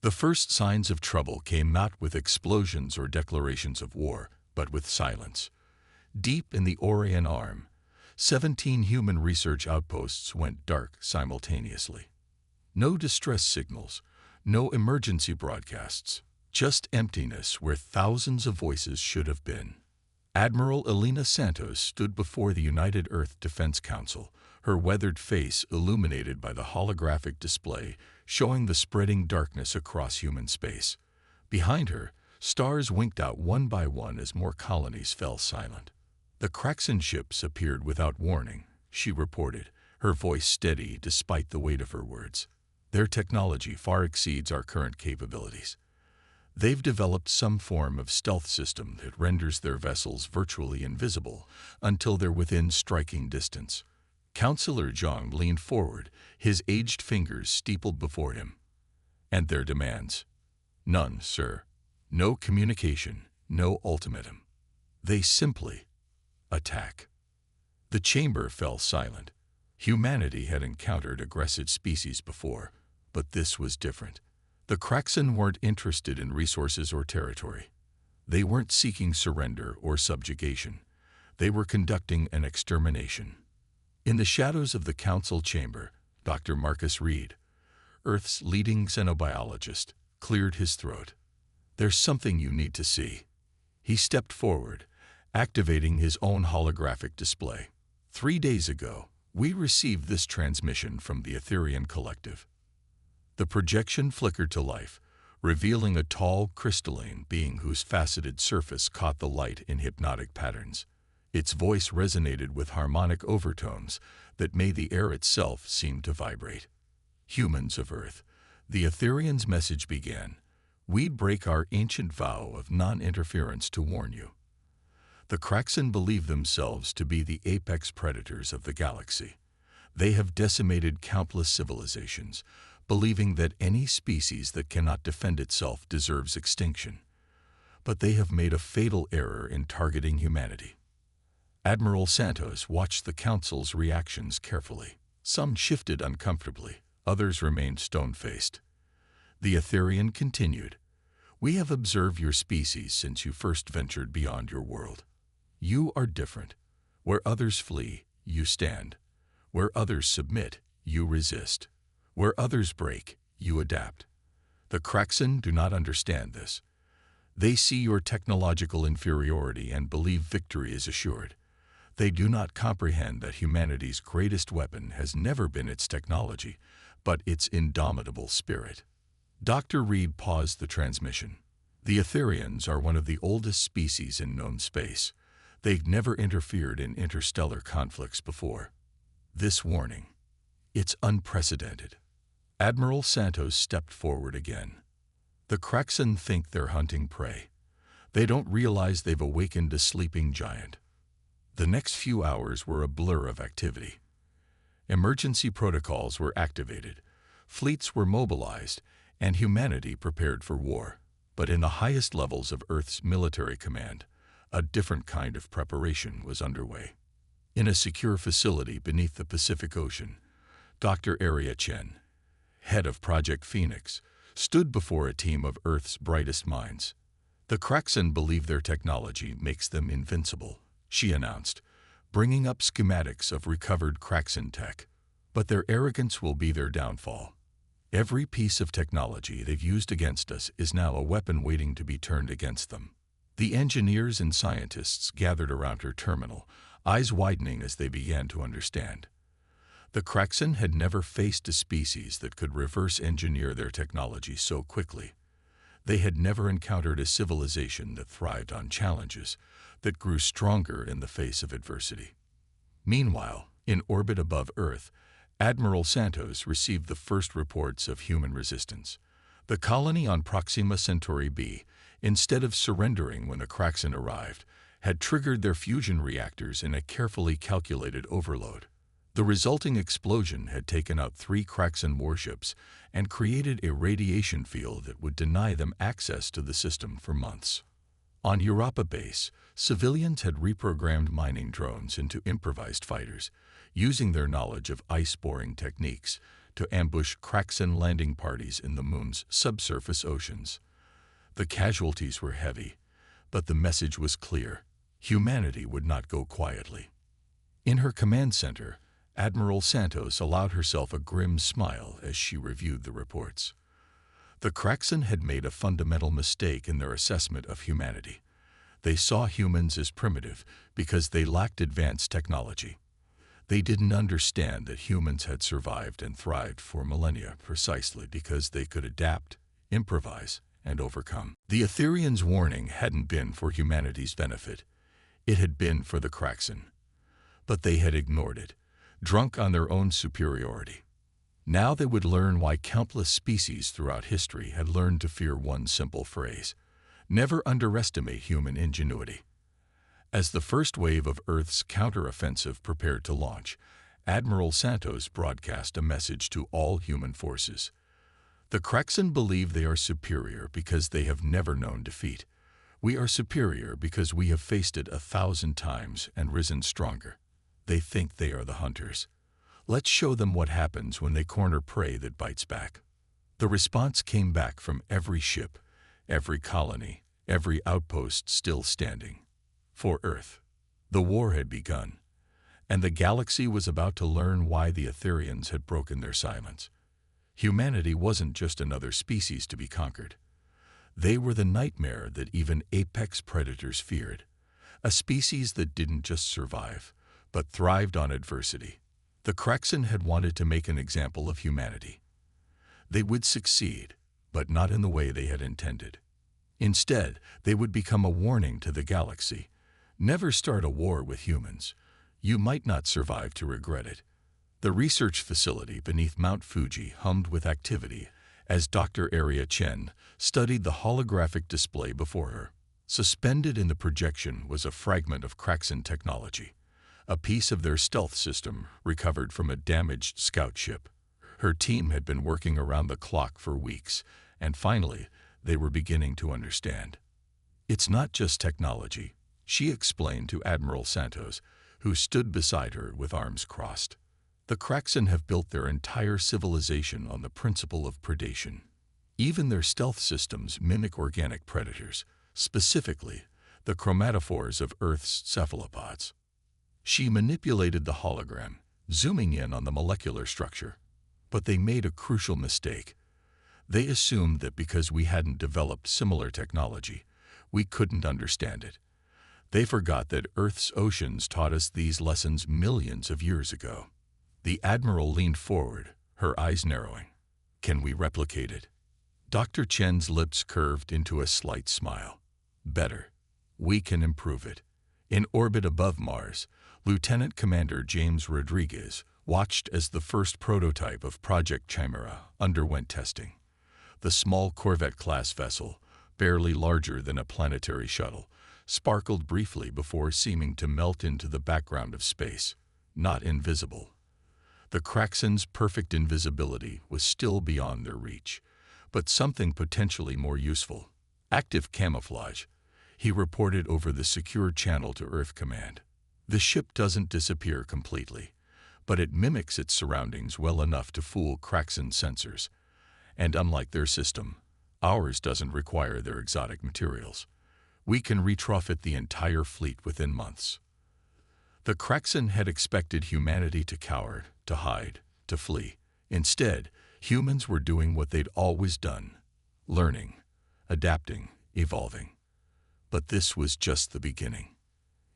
The first signs of trouble came not with explosions or declarations of war, but with silence. Deep in the Orion Arm, 17 human research outposts went dark simultaneously. No distress signals, no emergency broadcasts, just emptiness where thousands of voices should have been. Admiral Elena Santos stood before the United Earth Defense Council, her weathered face illuminated by the holographic display showing the spreading darkness across human space. Behind her, stars winked out one by one as more colonies fell silent. The Kraxan ships appeared without warning, she reported, her voice steady despite the weight of her words. Their technology far exceeds our current capabilities. They've developed some form of stealth system that renders their vessels virtually invisible until they're within striking distance. Counselor Zhang leaned forward, his aged fingers steepled before him. And their demands? None, sir. No communication, no ultimatum. They simply attack. The chamber fell silent. Humanity had encountered aggressive species before, but this was different. The Kraxan weren't interested in resources or territory. They weren't seeking surrender or subjugation. They were conducting an extermination. In the shadows of the council chamber, Dr. Marcus Reed, Earth's leading xenobiologist, cleared his throat. There's something you need to see. He stepped forward, activating his own holographic display. 3 days ago, we received this transmission from the Etherian Collective. The projection flickered to life, revealing a tall, crystalline being whose faceted surface caught the light in hypnotic patterns. Its voice resonated with harmonic overtones that made the air itself seem to vibrate. Humans of Earth, the Etherian's message began. We'd break our ancient vow of non-interference to warn you. The Kraxan believe themselves to be the apex predators of the galaxy. They have decimated countless civilizations, believing that any species that cannot defend itself deserves extinction. But they have made a fatal error in targeting humanity. Admiral Santos watched the Council's reactions carefully. Some shifted uncomfortably, others remained stone-faced. The Etherian continued, "We have observed your species since you first ventured beyond your world. You are different. Where others flee, you stand. Where others submit, you resist. Where others break, you adapt. The Kraxan do not understand this. They see your technological inferiority and believe victory is assured. They do not comprehend that humanity's greatest weapon has never been its technology, but its indomitable spirit." Dr. Reed paused the transmission. The Etherians are one of the oldest species in known space. They've never interfered in interstellar conflicts before. This warning, it's unprecedented. Admiral Santos stepped forward again. The Kraxan think they're hunting prey. They don't realize they've awakened a sleeping giant. The next few hours were a blur of activity. Emergency protocols were activated, fleets were mobilized, and humanity prepared for war. But in the highest levels of Earth's military command, a different kind of preparation was underway. In a secure facility beneath the Pacific Ocean, Dr. Aria Chen, head of Project Phoenix, stood before a team of Earth's brightest minds. "The Kraxan believe their technology makes them invincible," she announced, bringing up schematics of recovered Kraxan tech. "But their arrogance will be their downfall. Every piece of technology they've used against us is now a weapon waiting to be turned against them." The engineers and scientists gathered around her terminal, eyes widening as they began to understand. The Kraxan had never faced a species that could reverse engineer their technology so quickly. They had never encountered a civilization that thrived on challenges, that grew stronger in the face of adversity. Meanwhile, in orbit above Earth, Admiral Santos received the first reports of human resistance. The colony on Proxima Centauri b, instead of surrendering when the Kraxan arrived, had triggered their fusion reactors in a carefully calculated overload. The resulting explosion had taken out 3 Kraxan warships and created a radiation field that would deny them access to the system for months. On Europa base, civilians had reprogrammed mining drones into improvised fighters, using their knowledge of ice-boring techniques to ambush Kraxan landing parties in the moon's subsurface oceans. The casualties were heavy, but the message was clear. Humanity would not go quietly. In her command center, Admiral Santos allowed herself a grim smile as she reviewed the reports. The Kraxan had made a fundamental mistake in their assessment of humanity. They saw humans as primitive because they lacked advanced technology. They didn't understand that humans had survived and thrived for millennia precisely because they could adapt, improvise, and overcome. The Etherians' warning hadn't been for humanity's benefit. It had been for the Kraxan. But they had ignored it, drunk on their own superiority. Now they would learn why countless species throughout history had learned to fear one simple phrase: never underestimate human ingenuity. As the first wave of Earth's counteroffensive prepared to launch, Admiral Santos broadcast a message to all human forces. The Kraxan believe they are superior because they have never known defeat. We are superior because we have faced it 1,000 times and risen stronger. They think they are the hunters. Let's show them what happens when they corner prey that bites back. The response came back from every ship, every colony, every outpost still standing. For Earth, the war had begun, and the galaxy was about to learn why the Etherians had broken their silence. Humanity wasn't just another species to be conquered. They were the nightmare that even apex predators feared, a species that didn't just survive, but thrived on adversity. The Kraxan had wanted to make an example of humanity. They would succeed, but not in the way they had intended. Instead, they would become a warning to the galaxy. Never start a war with humans. You might not survive to regret it. The research facility beneath Mount Fuji hummed with activity as Dr. Aria Chen studied the holographic display before her. Suspended in the projection was a fragment of Kraxan technology, a piece of their stealth system recovered from a damaged scout ship. Her team had been working around the clock for weeks, and finally, they were beginning to understand. It's not just technology, she explained to Admiral Santos, who stood beside her with arms crossed. The Kraxan have built their entire civilization on the principle of predation. Even their stealth systems mimic organic predators, specifically the chromatophores of Earth's cephalopods. She manipulated the hologram, zooming in on the molecular structure. But they made a crucial mistake. They assumed that because we hadn't developed similar technology, we couldn't understand it. They forgot that Earth's oceans taught us these lessons millions of years ago. The Admiral leaned forward, her eyes narrowing. Can we replicate it? Dr. Chen's lips curved into a slight smile. Better. We can improve it. In orbit above Mars, Lieutenant Commander James Rodriguez watched as the first prototype of Project Chimera underwent testing. The small Corvette-class vessel, barely larger than a planetary shuttle, sparkled briefly before seeming to melt into the background of space, not invisible. The Kraxan's perfect invisibility was still beyond their reach, but something potentially more useful. Active camouflage, he reported over the secure channel to Earth Command. The ship doesn't disappear completely, but it mimics its surroundings well enough to fool Kraxan sensors. And unlike their system, ours doesn't require their exotic materials. We can retrofit the entire fleet within months. The Kraxan had expected humanity to cower, to hide, to flee. Instead, humans were doing what they'd always done: learning, adapting, evolving. But this was just the beginning.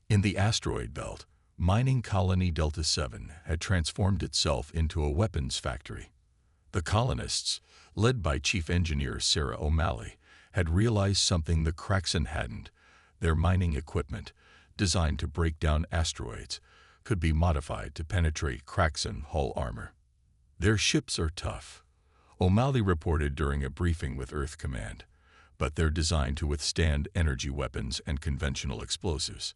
In the asteroid belt, mining colony Delta 7 had transformed itself into a weapons factory. The colonists, led by Chief Engineer Sarah O'Malley, had realized something the Kraxan hadn't. Their mining equipment, designed to break down asteroids, could be modified to penetrate Kraxan hull armor. Their ships are tough, O'Malley reported during a briefing with Earth Command, but they're designed to withstand energy weapons and conventional explosives.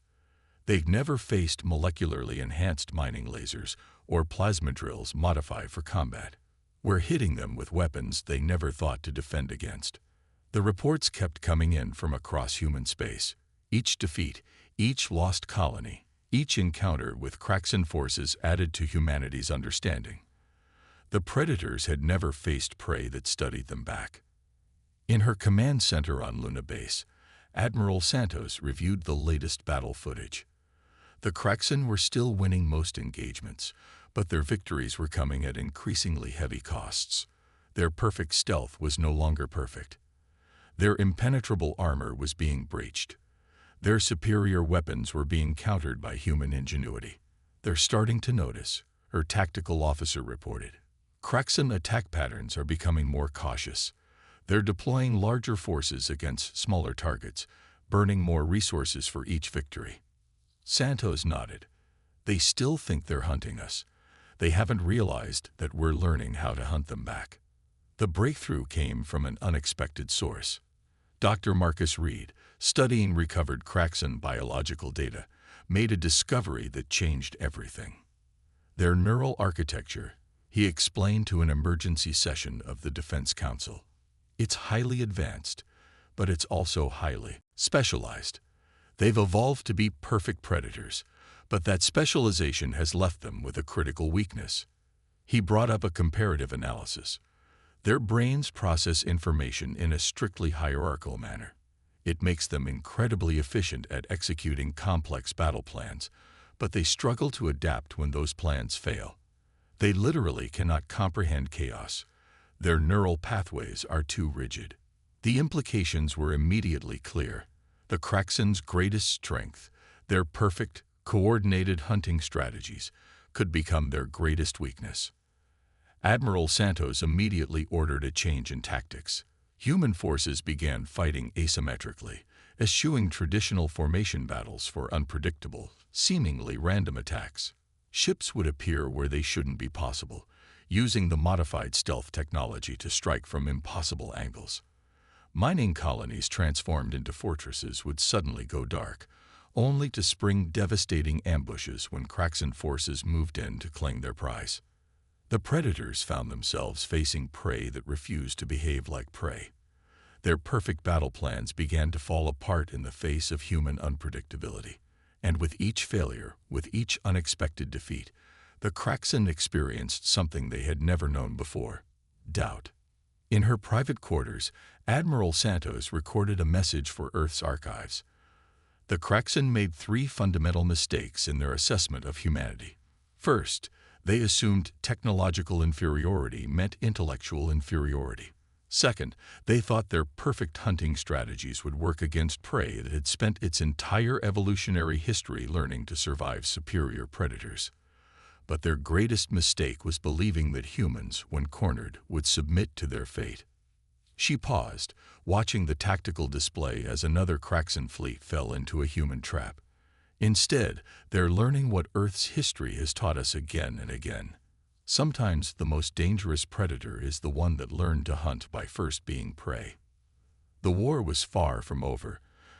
They've never faced molecularly enhanced mining lasers or plasma drills modified for combat. We're hitting them with weapons they never thought to defend against. The reports kept coming in from across human space. Each defeat, each lost colony, each encounter with Kraxan forces added to humanity's understanding. The predators had never faced prey that studied them back. In her command center on Luna Base, Admiral Santos reviewed the latest battle footage. The Kraxan were still winning most engagements, but their victories were coming at increasingly heavy costs. Their perfect stealth was no longer perfect. Their impenetrable armor was being breached. Their superior weapons were being countered by human ingenuity. "They're starting to notice," her tactical officer reported. "Kraxan attack patterns are becoming more cautious. They're deploying larger forces against smaller targets, burning more resources for each victory." Santos nodded. "They still think they're hunting us. They haven't realized that we're learning how to hunt them back." The breakthrough came from an unexpected source. Dr. Marcus Reed, studying recovered Kraxan biological data, made a discovery that changed everything. Their neural architecture, he explained to an emergency session of the Defense Council. "It's highly advanced, but it's also highly specialized. They've evolved to be perfect predators, but that specialization has left them with a critical weakness." He brought up a comparative analysis. Their brains process information in a strictly hierarchical manner. It makes them incredibly efficient at executing complex battle plans, but they struggle to adapt when those plans fail. They literally cannot comprehend chaos. Their neural pathways are too rigid. The implications were immediately clear. The Kraxan's greatest strength, their perfect, coordinated hunting strategies, could become their greatest weakness. Admiral Santos immediately ordered a change in tactics. Human forces began fighting asymmetrically, eschewing traditional formation battles for unpredictable, seemingly random attacks. Ships would appear where they shouldn't be possible, using the modified stealth technology to strike from impossible angles. Mining colonies transformed into fortresses would suddenly go dark, only to spring devastating ambushes when Kraxan forces moved in to claim their prize. The predators found themselves facing prey that refused to behave like prey. Their perfect battle plans began to fall apart in the face of human unpredictability. And with each failure, with each unexpected defeat, the Kraxan experienced something they had never known before: doubt. In her private quarters, Admiral Santos recorded a message for Earth's archives. The Kraxan made 3 fundamental mistakes in their assessment of humanity. First, they assumed technological inferiority meant intellectual inferiority. Second, they thought their perfect hunting strategies would work against prey that had spent its entire evolutionary history learning to survive superior predators. But their greatest mistake was believing that humans, when cornered, would submit to their fate. She paused, watching the tactical display as another Kraxan fleet fell into a human trap. Instead, they're learning what Earth's history has taught us again and again. Sometimes the most dangerous predator is the one that learned to hunt by first being prey. The war was far from over,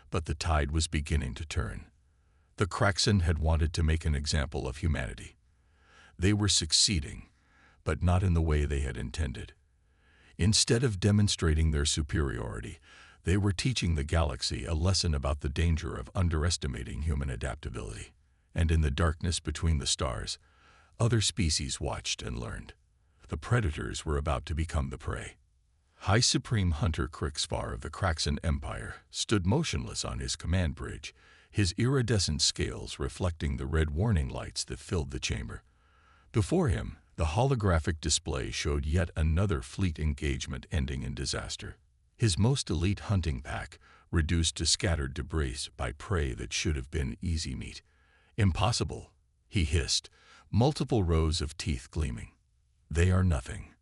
but the tide was beginning to turn. The Kraxan had wanted to make an example of humanity. They were succeeding, but not in the way they had intended. Instead of demonstrating their superiority, they were teaching the galaxy a lesson about the danger of underestimating human adaptability. And in the darkness between the stars, other species watched and learned. The predators were about to become the prey. High Supreme Hunter Krixvar of the Kraxan Empire stood motionless on his command bridge, his iridescent scales reflecting the red warning lights that filled the chamber. Before him, the holographic display showed yet another fleet engagement ending in disaster. His most elite hunting pack reduced to scattered debris by prey that should have been easy meat. "Impossible," he hissed, multiple rows of teeth gleaming. "They are nothing.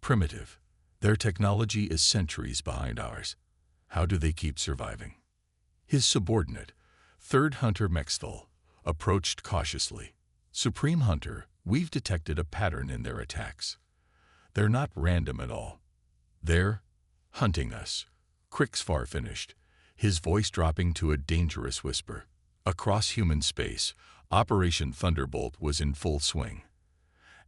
Primitive. Their technology is centuries behind ours. How do they keep surviving?" His subordinate, Third Hunter Mexthal, approached cautiously. "Supreme Hunter, we've detected a pattern in their attacks. They're not random at all. They're hunting us," Krixvar finished, his voice dropping to a dangerous whisper. Across human space, Operation Thunderbolt was in full swing.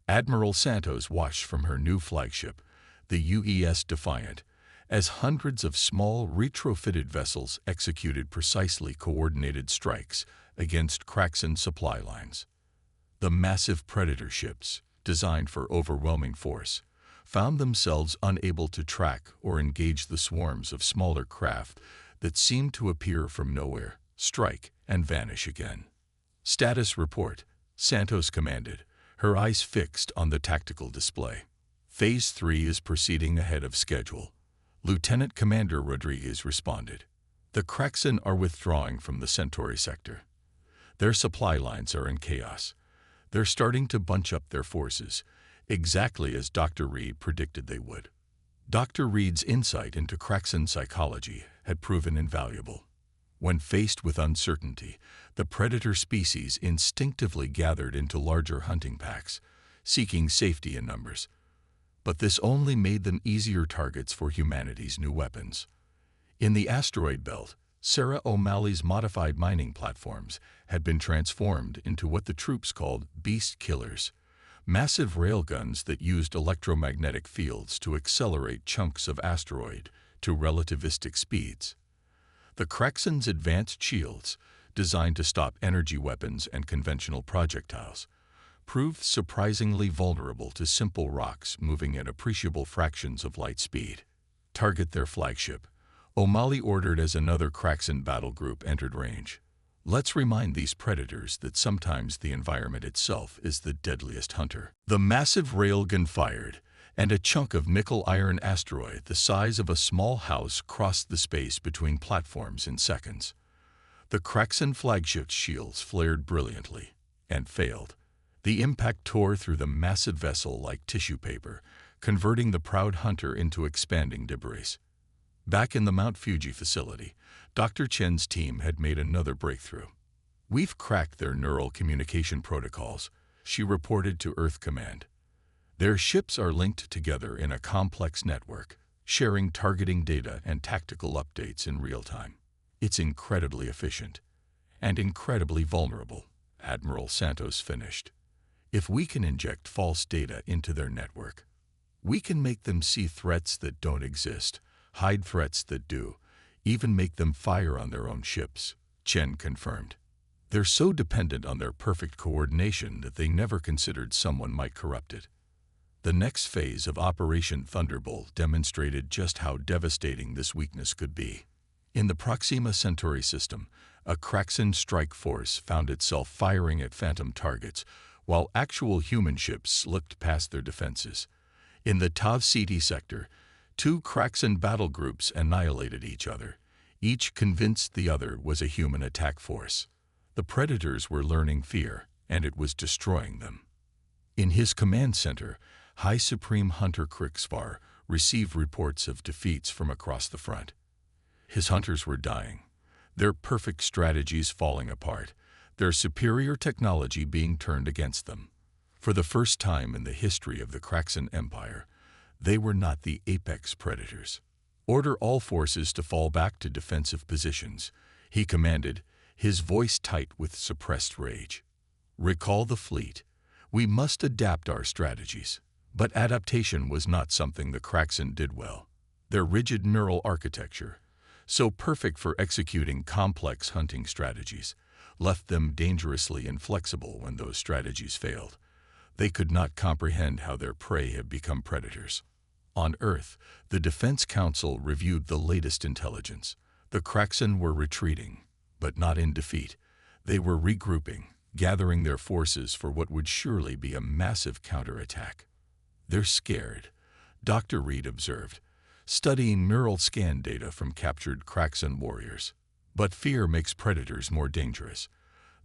Admiral Santos watched from her new flagship, the UES Defiant, as hundreds of small retrofitted vessels executed precisely coordinated strikes against Kraxan supply lines. The massive predator ships, designed for overwhelming force, found themselves unable to track or engage the swarms of smaller craft that seemed to appear from nowhere, strike, and vanish again. Status report, Santos commanded, her eyes fixed on the tactical display. Phase 3 is proceeding ahead of schedule. Lieutenant Commander Rodriguez responded. The Kraxan are withdrawing from the Centauri sector. Their supply lines are in chaos. They're starting to bunch up their forces, exactly as Dr. Reed predicted they would. Dr. Reed's insight into Kraxan psychology had proven invaluable. When faced with uncertainty, the predator species instinctively gathered into larger hunting packs, seeking safety in numbers. But this only made them easier targets for humanity's new weapons. In the asteroid belt, Sarah O'Malley's modified mining platforms had been transformed into what the troops called beast killers, massive railguns that used electromagnetic fields to accelerate chunks of asteroid to relativistic speeds. The Kraxan's advanced shields, designed to stop energy weapons and conventional projectiles, proved surprisingly vulnerable to simple rocks moving at appreciable fractions of light speed. Target their flagship, O'Malley ordered as another Kraxan battle group entered range. Let's remind these predators that sometimes the environment itself is the deadliest hunter. The massive railgun fired, and a chunk of nickel-iron asteroid the size of a small house crossed the space between platforms in seconds. The Kraxan flagship's shields flared brilliantly, and failed. The impact tore through the massive vessel like tissue paper, converting the proud hunter into expanding debris. Back in the Mount Fuji facility, Dr. Chen's team had made another breakthrough. We've cracked their neural communication protocols, she reported to Earth Command. Their ships are linked together in a complex network, sharing targeting data and tactical updates in real time. It's incredibly efficient and incredibly vulnerable, Admiral Santos finished. If we can inject false data into their network, we can make them see threats that don't exist, hide threats that do, even make them fire on their own ships, Chen confirmed. They're so dependent on their perfect coordination that they never considered someone might corrupt it. The next phase of Operation Thunderbolt demonstrated just how devastating this weakness could be. In the Proxima Centauri system, a Kraxan strike force found itself firing at phantom targets, while actual human ships slipped past their defenses. In the Tav Ceti sector, two Kraxan battle groups annihilated each other, each convinced the other was a human attack force. The predators were learning fear, and it was destroying them. In his command center, High Supreme Hunter Krixvar received reports of defeats from across the front. His hunters were dying, their perfect strategies falling apart, their superior technology being turned against them. For the first time in the history of the Kraxan Empire, they were not the apex predators. Order all forces to fall back to defensive positions, he commanded, his voice tight with suppressed rage. Recall the fleet. We must adapt our strategies. But adaptation was not something the Kraxan did well. Their rigid neural architecture, so perfect for executing complex hunting strategies, left them dangerously inflexible when those strategies failed. They could not comprehend how their prey had become predators. On Earth, the Defense Council reviewed the latest intelligence. The Kraxan were retreating, but not in defeat. They were regrouping, gathering their forces for what would surely be a massive counterattack. They're scared, Dr. Reed observed, studying neural scan data from captured Kraxan warriors. But fear makes predators more dangerous.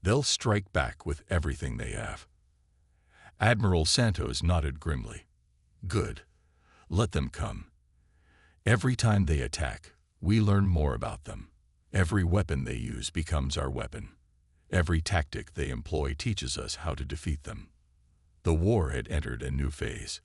They'll strike back with everything they have. Admiral Santos nodded grimly. Good. Let them come. Every time they attack, we learn more about them. Every weapon they use becomes our weapon. Every tactic they employ teaches us how to defeat them. The war had entered a new phase.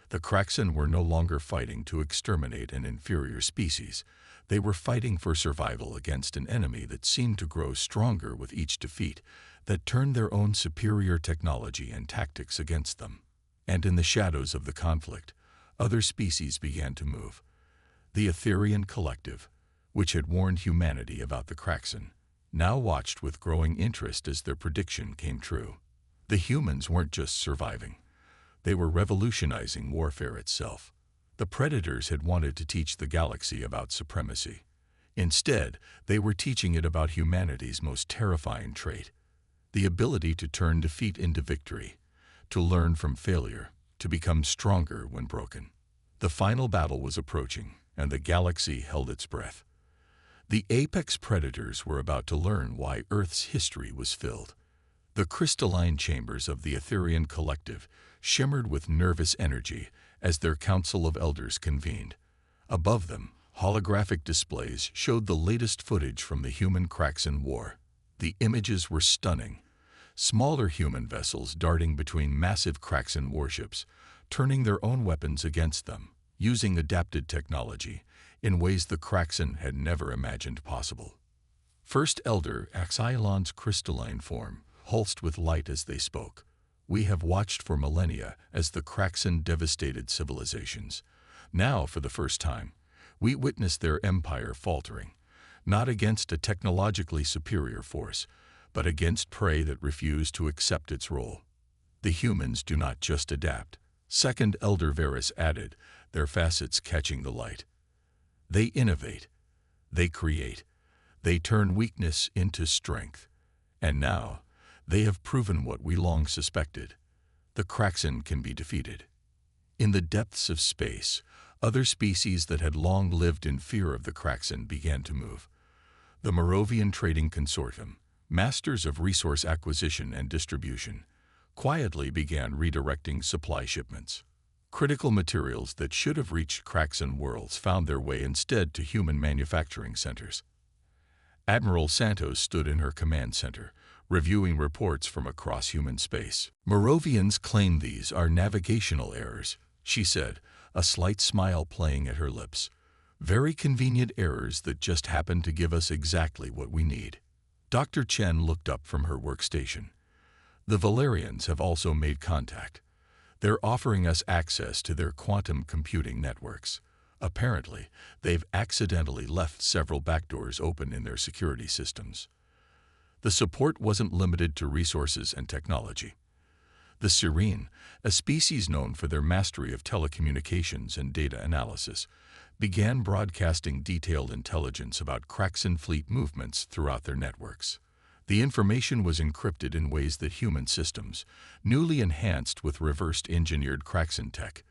The Kraxan were no longer fighting to exterminate an inferior species. They were fighting for survival against an enemy that seemed to grow stronger with each defeat, that turned their own superior technology and tactics against them. And in the shadows of the conflict, other species began to move. The Etherian Collective, which had warned humanity about the Kraxan, now watched with growing interest as their prediction came true. The humans weren't just surviving. They were revolutionizing warfare itself. The predators had wanted to teach the galaxy about supremacy. Instead, they were teaching it about humanity's most terrifying trait, the ability to turn defeat into victory, to learn from failure, to become stronger when broken. The final battle was approaching, and the galaxy held its breath. The apex predators were about to learn why Earth's history was filled. The crystalline chambers of the Etherean Collective shimmered with nervous energy as their council of elders convened. Above them, holographic displays showed the latest footage from the human Kraxan War. The images were stunning. Smaller human vessels darting between massive Kraxan warships, turning their own weapons against them, using adapted technology in ways the Kraxan had never imagined possible. First Elder Axion's crystalline form pulsed with light as they spoke. We have watched for millennia as the Kraxan devastated civilizations. Now, for the first time, we witness their empire faltering, not against a technologically superior force, but against prey that refused to accept its role. The humans do not just adapt, Second Elder Varys added, their facets catching the light. They innovate, they create, they turn weakness into strength. And now, they have proven what we long suspected. The Kraxan can be defeated. In the depths of space, other species that had long lived in fear of the Kraxan began to move. The Moravian Trading Consortium, masters of resource acquisition and distribution, quietly began redirecting supply shipments. Critical materials that should have reached Kraxan worlds found their way instead to human manufacturing centers. Admiral Santos stood in her command center, reviewing reports from across human space. Moravians claim these are navigational errors, she said, a slight smile playing at her lips. Very convenient errors that just happen to give us exactly what we need. Dr. Chen looked up from her workstation. The Valerians have also made contact. They're offering us access to their quantum computing networks. Apparently, they've accidentally left several backdoors open in their security systems. The support wasn't limited to resources and technology. The Serene, a species known for their mastery of telecommunications and data analysis, began broadcasting detailed intelligence about Kraxan fleet movements throughout their networks. The information was encrypted in ways that human systems, newly enhanced with reversed engineered Kraxan tech,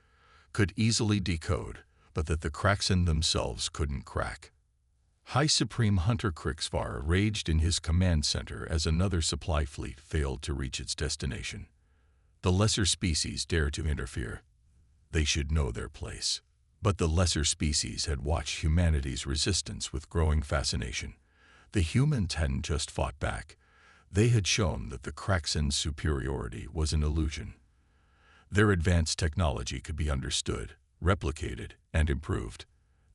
could easily decode, but that the Kraxan themselves couldn't crack. High Supreme Hunter Krixvar raged in his command center as another supply fleet failed to reach its destination. The lesser species dared to interfere. They should know their place. But the lesser species had watched humanity's resistance with growing fascination. The humans hadn't just fought back. They had shown that the Kraxan's superiority was an illusion. Their advanced technology could be understood, replicated, and improved.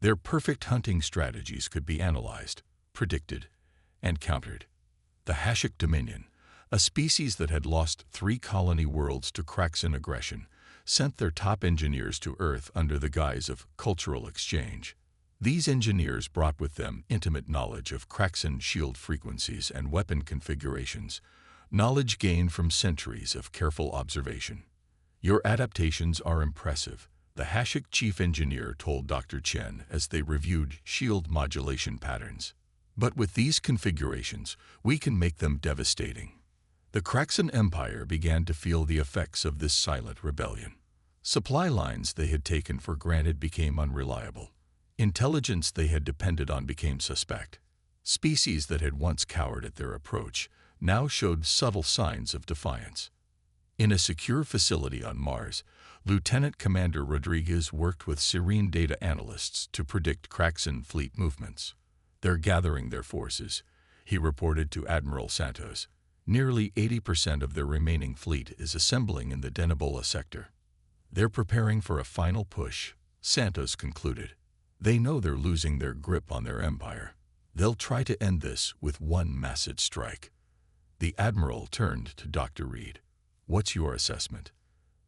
Their perfect hunting strategies could be analyzed, predicted, and countered. The Hashik Dominion, a species that had lost 3 colony worlds to Kraxan aggression, sent their top engineers to Earth under the guise of cultural exchange. These engineers brought with them intimate knowledge of Kraxan shield frequencies and weapon configurations, knowledge gained from centuries of careful observation. Your adaptations are impressive, the Hashik chief engineer told Dr. Chen as they reviewed shield modulation patterns. But with these configurations, we can make them devastating. The Kraxan Empire began to feel the effects of this silent rebellion. Supply lines they had taken for granted became unreliable. Intelligence they had depended on became suspect. Species that had once cowered at their approach now showed subtle signs of defiance. In a secure facility on Mars, Lieutenant Commander Rodriguez worked with Serene data analysts to predict Kraxan fleet movements. They're gathering their forces, he reported to Admiral Santos. Nearly 80% of their remaining fleet is assembling in the Denibola sector. They're preparing for a final push, Santos concluded. They know they're losing their grip on their empire. They'll try to end this with one massive strike. The Admiral turned to Dr. Reed. What's your assessment?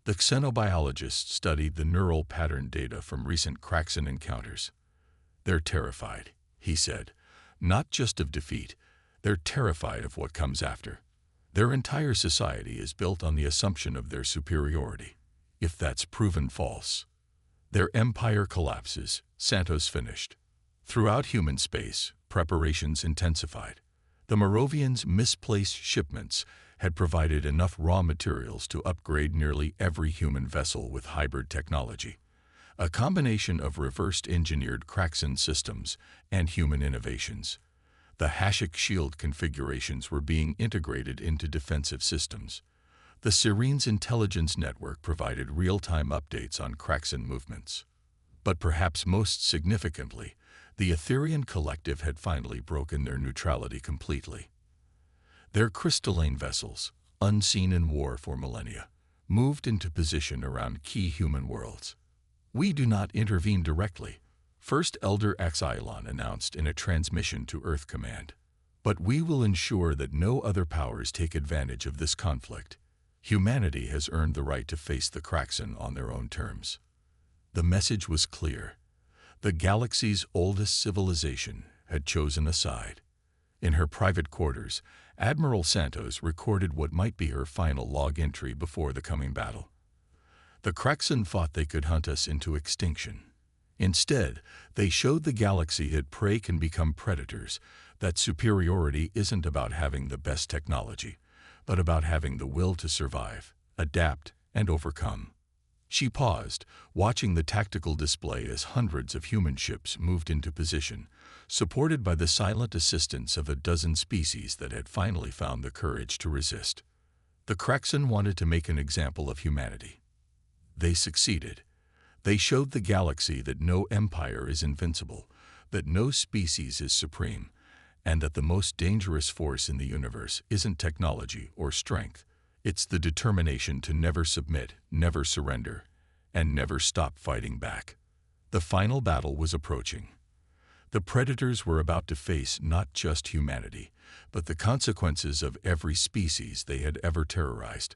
The xenobiologist studied the neural pattern data from recent Kraxan encounters. They're terrified, he said. Not just of defeat, they're terrified of what comes after. Their entire society is built on the assumption of their superiority. If that's proven false, their empire collapses. Santos finished. Throughout human space, preparations intensified. The Moravians' misplaced shipments had provided enough raw materials to upgrade nearly every human vessel with hybrid technology, a combination of reversed engineered Kraxan systems and human innovations. The Hashik shield configurations were being integrated into defensive systems. The Serene's intelligence network provided real-time updates on Kraxan movements. But perhaps most significantly, the Etherian collective had finally broken their neutrality completely. Their crystalline vessels, unseen in war for millennia, moved into position around key human worlds. "We do not intervene directly," First Elder Axylon announced in a transmission to Earth Command. "But we will ensure that no other powers take advantage of this conflict. Humanity has earned the right to face the Kraxan on their own terms." The message was clear. The galaxy's oldest civilization had chosen a side. In her private quarters, Admiral Santos recorded what might be her final log entry before the coming battle. "The Kraxan thought they could hunt us into extinction. Instead, they showed the galaxy that prey can become predators, that superiority isn't about having the best technology, but about having the will to survive, adapt, and overcome." She paused, watching the tactical display as hundreds of human ships moved into position, supported by the silent assistance of a dozen species that had finally found the courage to resist. The Kraxan wanted to make an example of humanity. They succeeded. They showed the galaxy that no empire is invincible, that no species is supreme, and that the most dangerous force in the universe isn't technology or strength. It's the determination to never submit, never surrender, and never stop fighting back. The final battle was approaching. The predators were about to face not just humanity, but the consequences of every species they had ever terrorized.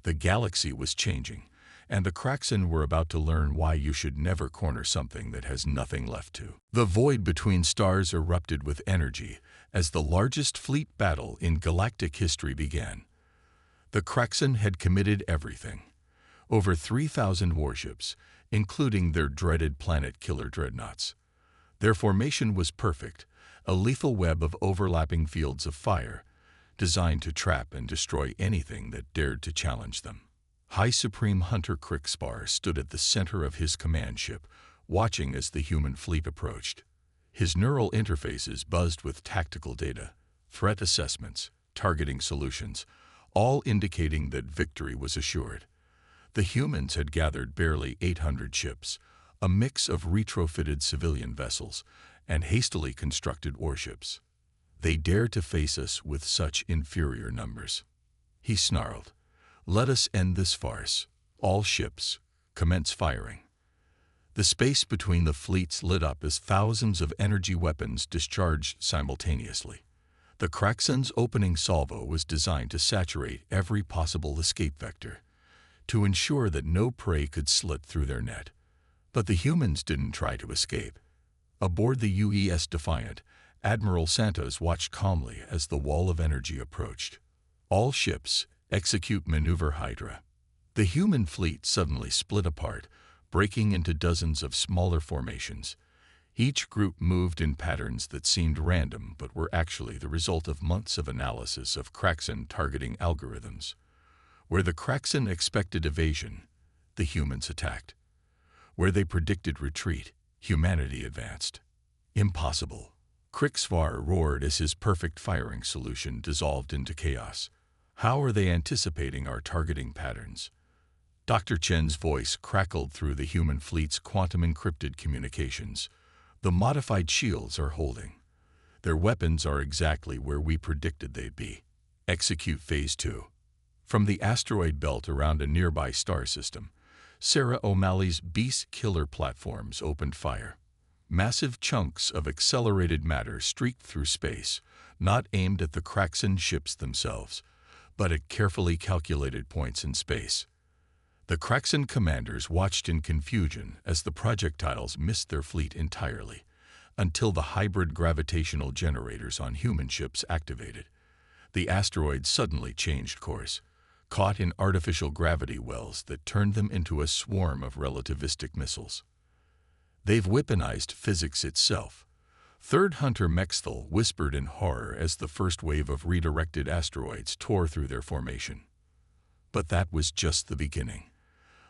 The galaxy was changing, and the Kraxan were about to learn why you should never corner something that has nothing left to. The void between stars erupted with energy as the largest fleet battle in galactic history began. The Kraxan had committed everything. Over 3,000 warships, including their dreaded planet-killer dreadnoughts. Their formation was perfect, a lethal web of overlapping fields of fire, designed to trap and destroy anything that dared to challenge them. High Supreme Hunter Krixpar stood at the center of his command ship, watching as the human fleet approached. His neural interfaces buzzed with tactical data, threat assessments, targeting solutions, all indicating that victory was assured. The humans had gathered barely 800 ships, a mix of retrofitted civilian vessels and hastily constructed warships. "They dare to face us with such inferior numbers," he snarled. "Let us end this farce. All ships, commence firing." The space between the fleets lit up as thousands of energy weapons discharged simultaneously. The Kraxan's opening salvo was designed to saturate every possible escape vector, to ensure that no prey could slit through their net. But the humans didn't try to escape. Aboard the UES Defiant, Admiral Santos watched calmly as the wall of energy approached. "All ships, execute maneuver Hydra." The human fleet suddenly split apart, breaking into dozens of smaller formations. Each group moved in patterns that seemed random but were actually the result of months of analysis of Kraxan targeting algorithms. Where the Kraxan expected evasion, the humans attacked. Where they predicted retreat, humanity advanced. "Impossible." Krixvar roared as his perfect firing solution dissolved into chaos. "How are they anticipating our targeting patterns?" Dr. Chen's voice crackled through the human fleet's quantum-encrypted communications. "The modified shields are holding. Their weapons are exactly where we predicted they'd be. Execute Phase 2. From the asteroid belt around a nearby star system, Sarah O'Malley's Beast killer platforms opened fire. Massive chunks of accelerated matter streaked through space, not aimed at the Kraxan ships themselves, but at carefully calculated points in space. The Kraxan commanders watched in confusion as the projectiles missed their fleet entirely, until the hybrid gravitational generators on human ships activated. The asteroid suddenly changed course, caught in artificial gravity wells that turned them into a swarm of relativistic missiles. They've weaponized physics itself. Third Hunter Mexthal whispered in horror as the first wave of redirected asteroids tore through their formation. But that was just the beginning.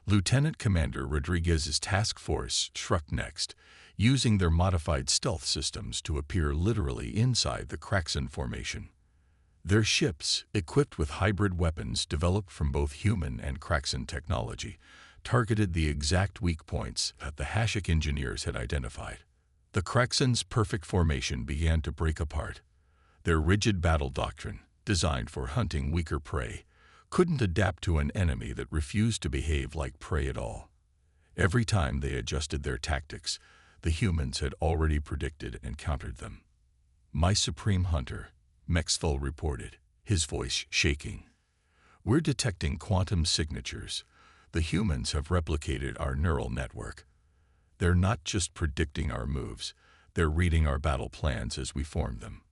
Lieutenant Commander Rodriguez's task force struck next, using their modified stealth systems to appear literally inside the Kraxan formation. Their ships, equipped with hybrid weapons developed from both human and Kraxan technology, targeted the exact weak points that the Hashik engineers had identified. The Kraxans' perfect formation began to break apart. Their rigid battle doctrine, designed for hunting weaker prey, couldn't adapt to an enemy that refused to behave like prey at all. Every time they adjusted their tactics, the humans had already predicted and countered them. "My Supreme Hunter," Mexthal reported, his voice shaking. "We're detecting quantum signatures. The humans have replicated our neural network. They're not just predicting our moves, they're reading our battle plans as we form them."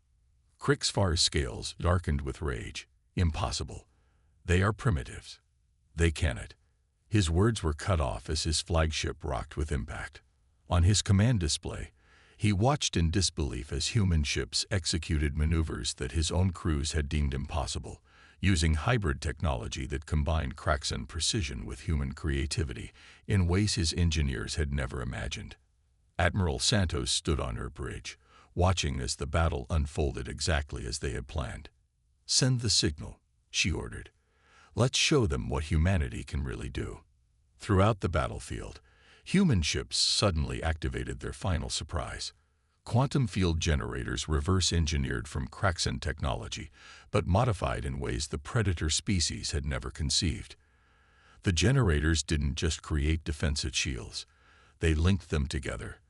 Krixfar's scales darkened with rage. "Impossible. They are primitives. They cannot." His words were cut off as his flagship rocked with impact. On his command display, he watched in disbelief as human ships executed maneuvers that his own crews had deemed impossible, using hybrid technology that combined Kraxan precision with human creativity in ways his engineers had never imagined. Admiral Santos stood on her bridge, watching as the battle unfolded exactly as they had planned. "Send the signal," she ordered. "Let's show them what humanity can really do." Throughout the battlefield, human ships suddenly activated their final surprise. Quantum field generators reverse-engineered from Kraxan technology, but modified in ways the predator species had never conceived. The generators didn't just create defensive shields. They linked them together,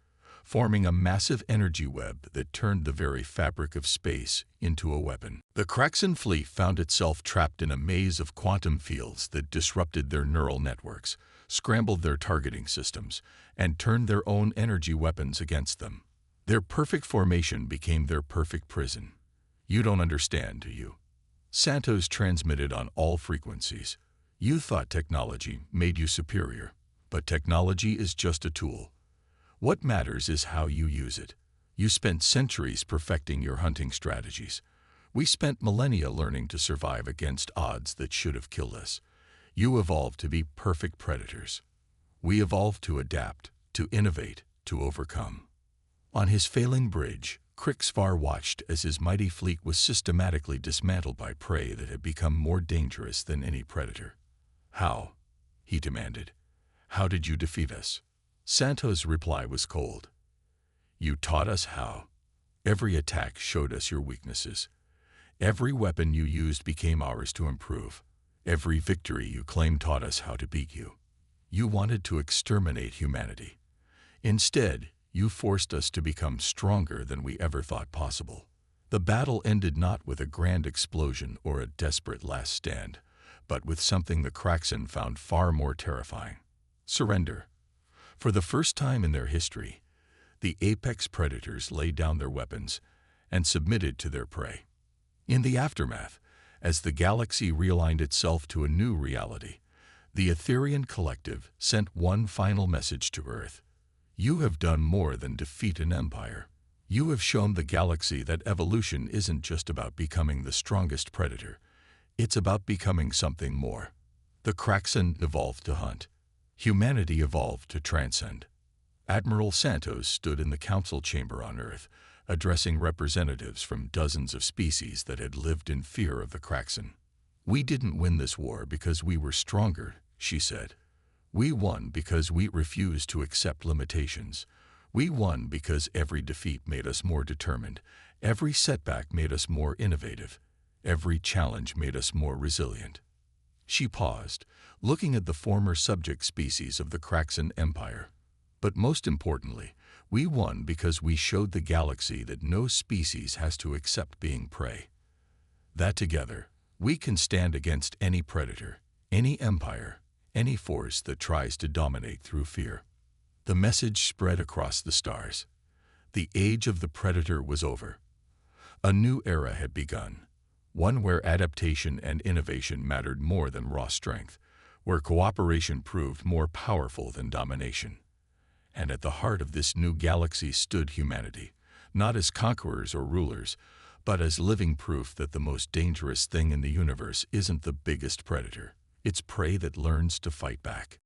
forming a massive energy web that turned the very fabric of space into a weapon. The Kraxan fleet found itself trapped in a maze of quantum fields that disrupted their neural networks, scrambled their targeting systems, and turned their own energy weapons against them. Their perfect formation became their perfect prison. "You don't understand, do you?" Santos transmitted on all frequencies. "You thought technology made you superior, but technology is just a tool. What matters is how you use it. You spent centuries perfecting your hunting strategies. We spent millennia learning to survive against odds that should have killed us. You evolved to be perfect predators. We evolved to adapt, to innovate, to overcome." On his failing bridge, Krixfar watched as his mighty fleet was systematically dismantled by prey that had become more dangerous than any predator. "How?" he demanded. "How did you defeat us?" Santos' reply was cold. "You taught us how. Every attack showed us your weaknesses. Every weapon you used became ours to improve. Every victory you claimed taught us how to beat you. You wanted to exterminate humanity. Instead, you forced us to become stronger than we ever thought possible." The battle ended not with a grand explosion or a desperate last stand, but with something the Kraxan found far more terrifying: surrender. For the first time in their history, the apex predators laid down their weapons and submitted to their prey. In the aftermath, as the galaxy realigned itself to a new reality, the Etherian Collective sent one final message to Earth: "You have done more than defeat an empire. You have shown the galaxy that evolution isn't just about becoming the strongest predator. It's about becoming something more." The Kraxan evolved to hunt. Humanity evolved to transcend. Admiral Santos stood in the council chamber on Earth, addressing representatives from dozens of species that had lived in fear of the Kraxan. "We didn't win this war because we were stronger," she said. "We won because we refused to accept limitations. We won because every defeat made us more determined, every setback made us more innovative, every challenge made us more resilient." She paused, looking at the former subject species of the Kraxan Empire. "But most importantly, we won because we showed the galaxy that no species has to accept being prey. That together, we can stand against any predator, any empire, any force that tries to dominate through fear." The message spread across the stars. The age of the predator was over. A new era had begun, one where adaptation and innovation mattered more than raw strength, where cooperation proved more powerful than domination. And at the heart of this new galaxy stood humanity, not as conquerors or rulers, but as living proof that the most dangerous thing in the universe isn't the biggest predator. It's prey that learns to fight back.